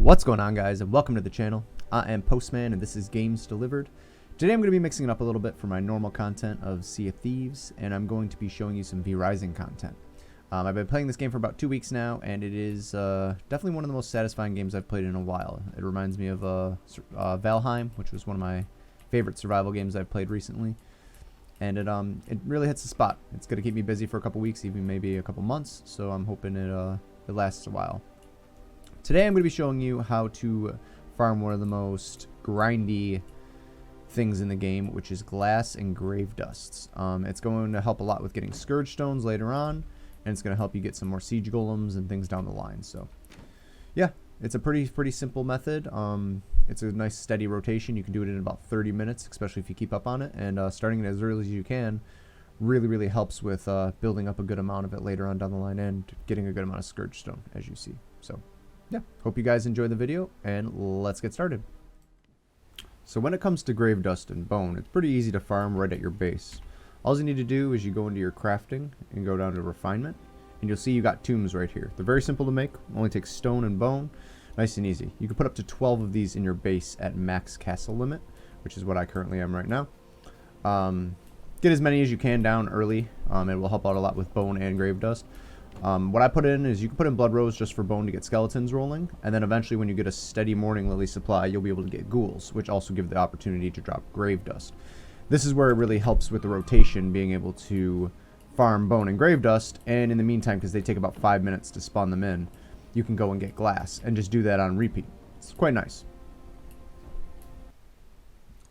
What's going on, guys, and welcome to the channel. I am Postman and this is Games Delivered. Today I'm going to be mixing it up a little bit for my normal content of Sea of Thieves, and I'm going to be showing you some V Rising content. I've been playing this game for about 2 weeks now, and it is definitely one of the most satisfying games I've played in a while. It reminds me of Valheim, which was one of my favorite survival games I've played recently. And it really hits the spot. It's going to keep me busy for a couple weeks, even maybe a couple months, so I'm hoping it lasts a while. Today I'm going to be showing you how to farm one of the most grindy things in the game, which is glass and grave dusts. It's going to help a lot with getting scourge stones later on, and it's going to help you get some more siege golems and things down the line. So yeah, it's a pretty simple method. It's a nice steady rotation. You can do it in about 30 minutes, especially if you keep up on it, and starting it as early as you can really helps with building up a good amount of it later on down the line and getting a good amount of scourge stone, as you see. So yeah, hope you guys enjoy the video, and let's get started. So when it comes to grave dust and bone, it's pretty easy to farm right at your base. All you need to do is you go into your crafting and go down to refinement, and you'll see you got tombs right here. They're very simple to make, only takes stone and bone, nice and easy. You can put up to 12 of these in your base at max castle limit, which is what I currently am right now. Get as many as you can down early. It will help out a lot with bone and grave dust. What I put in is you can put in blood rose just for bone to get skeletons rolling, and then eventually when you get a steady morning lily supply, you'll be able to get ghouls, which also give the opportunity to drop grave dust. This is where it really helps with the rotation, being able to farm bone and grave dust, and in the meantime, because they take about 5 minutes to spawn them in, you can go and get glass and just do that on repeat. It's quite nice.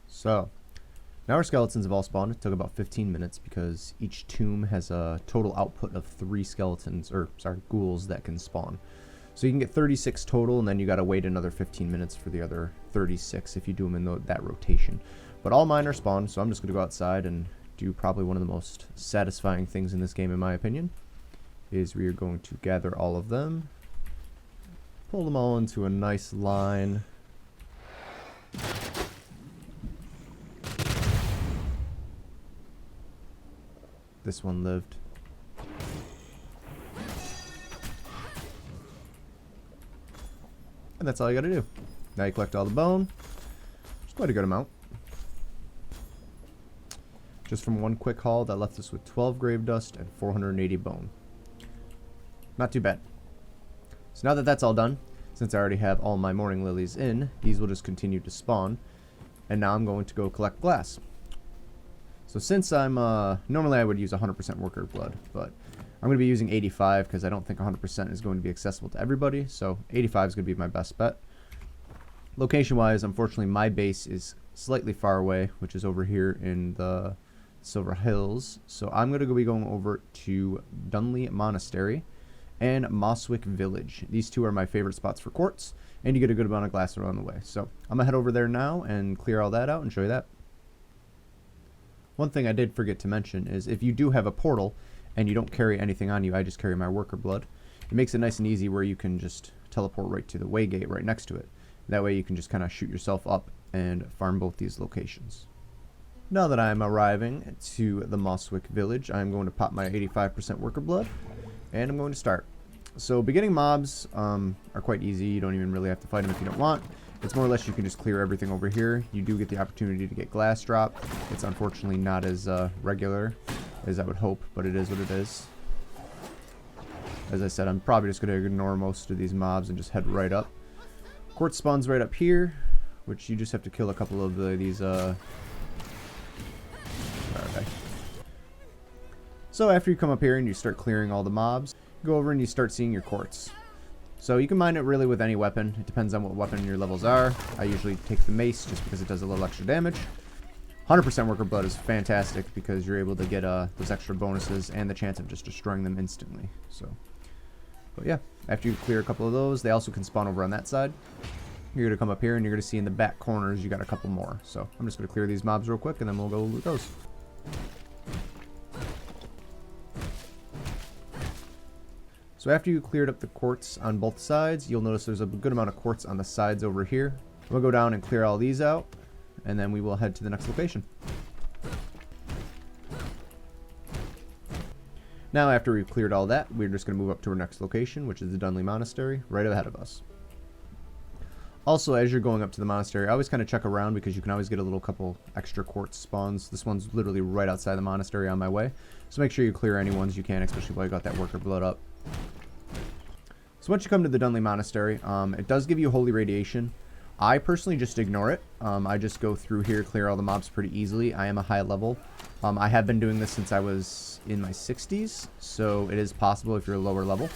So now our skeletons have all spawned. It took about 15 minutes because each tomb has a total output of 3 skeletons, or sorry, ghouls that can spawn. So you can get 36 total, and then you got to wait another 15 minutes for the other 36 if you do them in that rotation. But all mine are spawned, so I'm just going to go outside and do probably one of the most satisfying things in this game, in my opinion, is we are going to gather all of them, pull them all into a nice line. This one lived. And that's all you gotta do. Now you collect all the bone. It's quite a good amount. Just from one quick haul, that left us with 12 grave dust and 480 bone. Not too bad. So now that that's all done, since I already have all my morning lilies in, these will just continue to spawn. And now I'm going to go collect glass. So since I'm, normally I would use 100% worker blood, but I'm going to be using 85 because I don't think 100% is going to be accessible to everybody, so 85 is going to be my best bet. Location-wise, unfortunately, my base is slightly far away, which is over here in the Silver Hills, so I'm going to be going over to Dunley Monastery and Mosswick Village. These two are my favorite spots for quartz, and you get a good amount of glass around the way. So I'm going to head over there now and clear all that out and show you that. One thing I did forget to mention is if you do have a portal and you don't carry anything on you, I just carry my worker blood. It makes it nice and easy where you can just teleport right to the way gate right next to it. That way you can just kind of shoot yourself up and farm both these locations. Now that I'm arriving to the Mosswick Village, I'm going to pop my 85% worker blood and I'm going to start. So beginning mobs are quite easy. You don't even really have to fight them if you don't want. It's more or less you can just clear everything over here. You do get the opportunity to get glass drop. It's unfortunately not as regular as I would hope, but it is what it is. As I said, I'm probably just going to ignore most of these mobs and just head right up. Quartz spawns right up here, which you just have to kill a couple of these. Okay. So after you come up here and you start clearing all the mobs, you go over and you start seeing your quartz. So you can mine it really with any weapon. It depends on what weapon your levels are. I usually take the mace just because it does a little extra damage. 100% worker blood is fantastic because you're able to get those extra bonuses and the chance of just destroying them instantly. So, but yeah, after you clear a couple of those, they also can spawn over on that side. You're going to come up here and you're going to see in the back corners you got a couple more. So I'm just going to clear these mobs real quick and then we'll go loot those. So after you cleared up the quartz on both sides, you'll notice there's a good amount of quartz on the sides over here. We'll go down and clear all these out, and then we will head to the next location. Now, after we've cleared all that, we're just going to move up to our next location, which is the Dunley Monastery, right ahead of us. Also, as you're going up to the monastery, I always kind of check around because you can always get a little couple extra quartz spawns. This one's literally right outside the monastery on my way. So make sure you clear any ones you can, especially while you got that worker blood up. So once you come to the Dunley Monastery, it does give you holy radiation. I personally just ignore it. I just go through here, clear all the mobs pretty easily. I am a high level. I have been doing this since I was in my 60s, so it is possible if you're a lower level.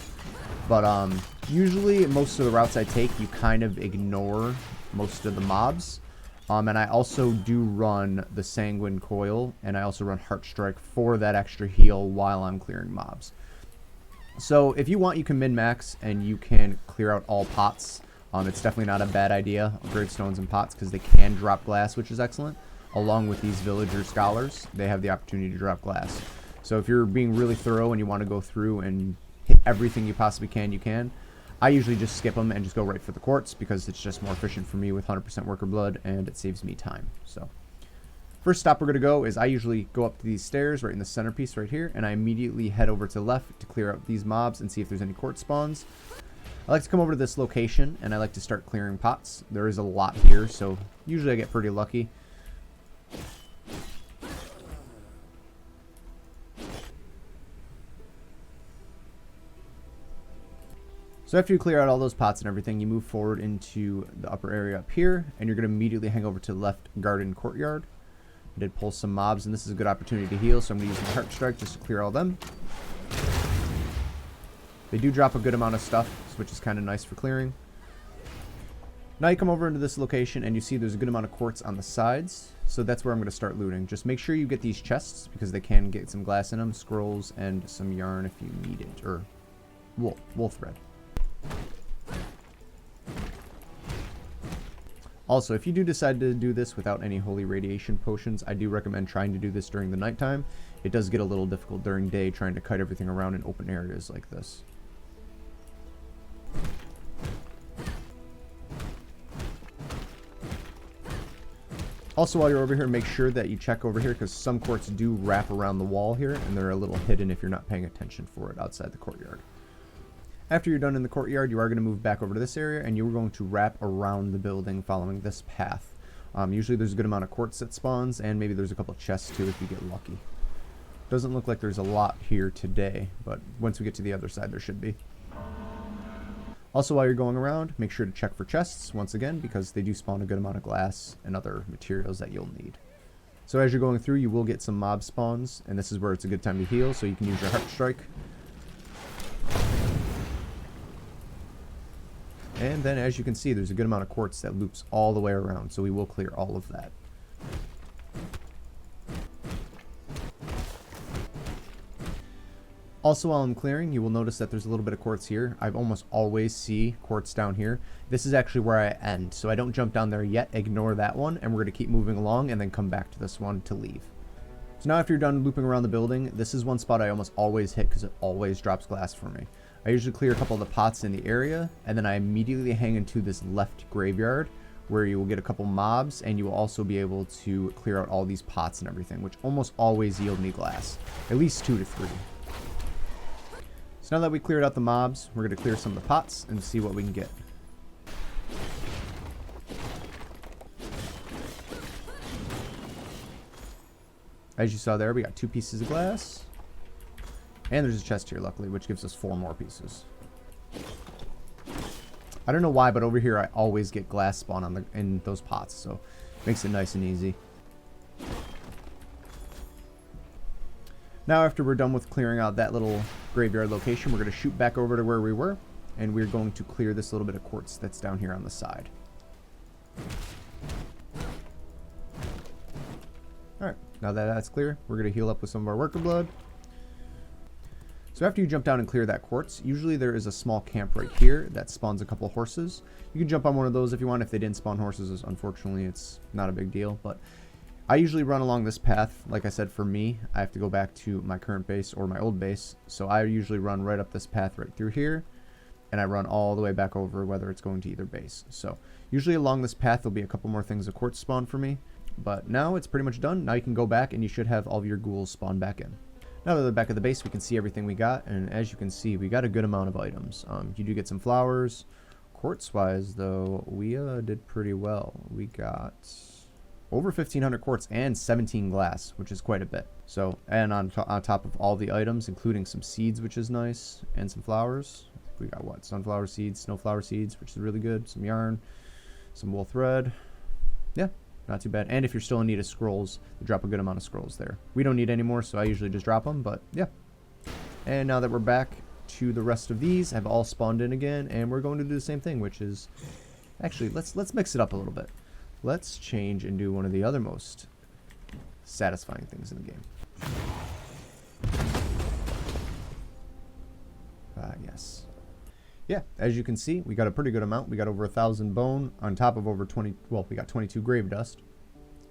But usually most of the routes I take, you kind of ignore most of the mobs. And I also do run the Sanguine Coil, and I also run Heart Strike for that extra heal while I'm clearing mobs. So if you want, you can min-max and you can clear out all pots. It's definitely not a bad idea, gravestones and pots, because they can drop glass, which is excellent. Along with these villager scholars, they have the opportunity to drop glass. So if you're being really thorough and you want to go through and hit everything you possibly can, you can. I usually just skip them and just go right for the quartz because it's just more efficient for me with 100% worker blood and it saves me time. So first stop we're going to go is I usually go up to these stairs right in the centerpiece right here, and I immediately head over to the left to clear out these mobs and see if there's any quartz spawns. I like to come over to this location and I like to start clearing pots. There is a lot here, so usually I get pretty lucky. So after you clear out all those pots and everything, you move forward into the upper area up here, and you're going to immediately hang over to the left garden courtyard. I did pull some mobs, and this is a good opportunity to heal, so I'm going to use my Heart Strike just to clear all them. They do drop a good amount of stuff, which is kind of nice for clearing. Now you come over into this location, and you see there's a good amount of quartz on the sides, so that's where I'm going to start looting. Just make sure you get these chests, because they can get some glass in them, scrolls, and some yarn if you need it, or wool thread. Also, if you do decide to do this without any holy radiation potions, I do recommend trying to do this during the nighttime. It does get a little difficult during day trying to kite everything around in open areas like this. Also, while you're over here, make sure that you check over here because some quartz do wrap around the wall here, and they're a little hidden if you're not paying attention for it outside the courtyard. After you're done in the courtyard, you are going to move back over to this area, and you're going to wrap around the building following this path. Usually there's a good amount of quartz that spawns, and maybe there's a couple chests too if you get lucky. Doesn't look like there's a lot here today, but once we get to the other side there should be. Also, while you're going around, make sure to check for chests once again because they do spawn a good amount of glass and other materials that you'll need. So as you're going through, you will get some mob spawns, and this is where it's a good time to heal, so you can use your Heart Strike. And then, as you can see, there's a good amount of quartz that loops all the way around, so we will clear all of that. Also, while I'm clearing, you will notice that there's a little bit of quartz here. I almost always see quartz down here. This is actually where I end, so I don't jump down there yet. Ignore that one, and we're going to keep moving along and then come back to this one to leave. So now after you're done looping around the building, this is one spot I almost always hit because it always drops glass for me. I usually clear a couple of the pots in the area, and then I immediately hang into this left graveyard where you will get a couple mobs, and you will also be able to clear out all these pots and everything, which almost always yield me glass. At least 2 to 3. So now that we cleared out the mobs, we're going to clear some of the pots and see what we can get. As you saw there, we got 2 pieces of glass. And there's a chest here, luckily, which gives us 4 more pieces. I don't know why, but over here I always get glass spawn in those pots, so it makes it nice and easy. Now, after we're done with clearing out that little graveyard location, we're going to shoot back over to where we were, and we're going to clear this little bit of quartz that's down here on the side. Alright, now that that's clear, we're going to heal up with some of our worker blood. So after you jump down and clear that quartz, usually there is a small camp right here that spawns a couple horses. You can jump on one of those if you want. If they didn't spawn horses, unfortunately, it's not a big deal. But I usually run along this path. Like I said, for me, I have to go back to my current base or my old base. So I usually run right up this path right through here, and I run all the way back over whether it's going to either base. So usually along this path, there'll be a couple more things of quartz spawn for me. But now it's pretty much done. Now you can go back, and you should have all of your ghouls spawn back in. Now to the back of the base, we can see everything we got, and as you can see, we got a good amount of items. You do get some flowers, Quartz wise though, we did pretty well. We got over 1,500 quartz and 17 glass, which is quite a bit. So, and on top of all the items, including some seeds, which is nice, and some flowers. I think we got what? Sunflower seeds, snowflower seeds, which is really good. Some yarn, some wool thread. Yeah, not too bad. And if you're still in need of scrolls, they drop a good amount of scrolls there. We don't need any more, so I usually just drop them, but yeah. And now that we're back to the rest of these, have all spawned in again, and we're going to do the same thing, which is actually let's mix it up a little bit. Let's change and do one of the other most satisfying things in the game. Yes. Yeah, as you can see, we got a pretty good amount. We got over 1,000 bone on top of over 20. Well, we got 22 grave dust,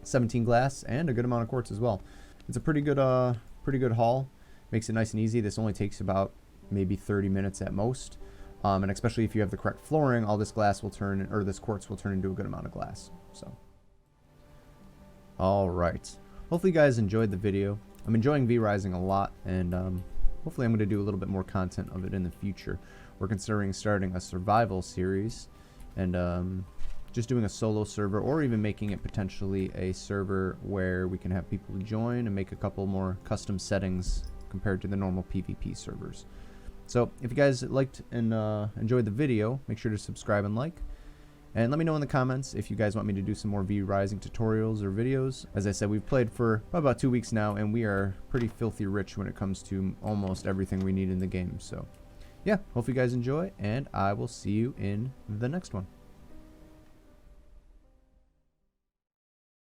17 glass, and a good amount of quartz as well. It's a pretty good haul. Makes it nice and easy. This only takes about maybe 30 minutes at most. And especially if you have the correct flooring, all this glass will turn, or this quartz will turn into a good amount of glass. So, all right. Hopefully you guys enjoyed the video. I'm enjoying V-Rising a lot, and hopefully I'm going to do a little bit more content of it in the future. We're considering starting a survival series, and just doing a solo server, or even making it potentially a server where we can have people join and make a couple more custom settings compared to the normal PvP servers. So if you guys liked and enjoyed the video, make sure to subscribe and like. And let me know in the comments if you guys want me to do some more V-Rising tutorials or videos. As I said, we've played for about 2 weeks now, and we are pretty filthy rich when it comes to almost everything we need in the game. So yeah, hope you guys enjoy, and I will see you in the next one.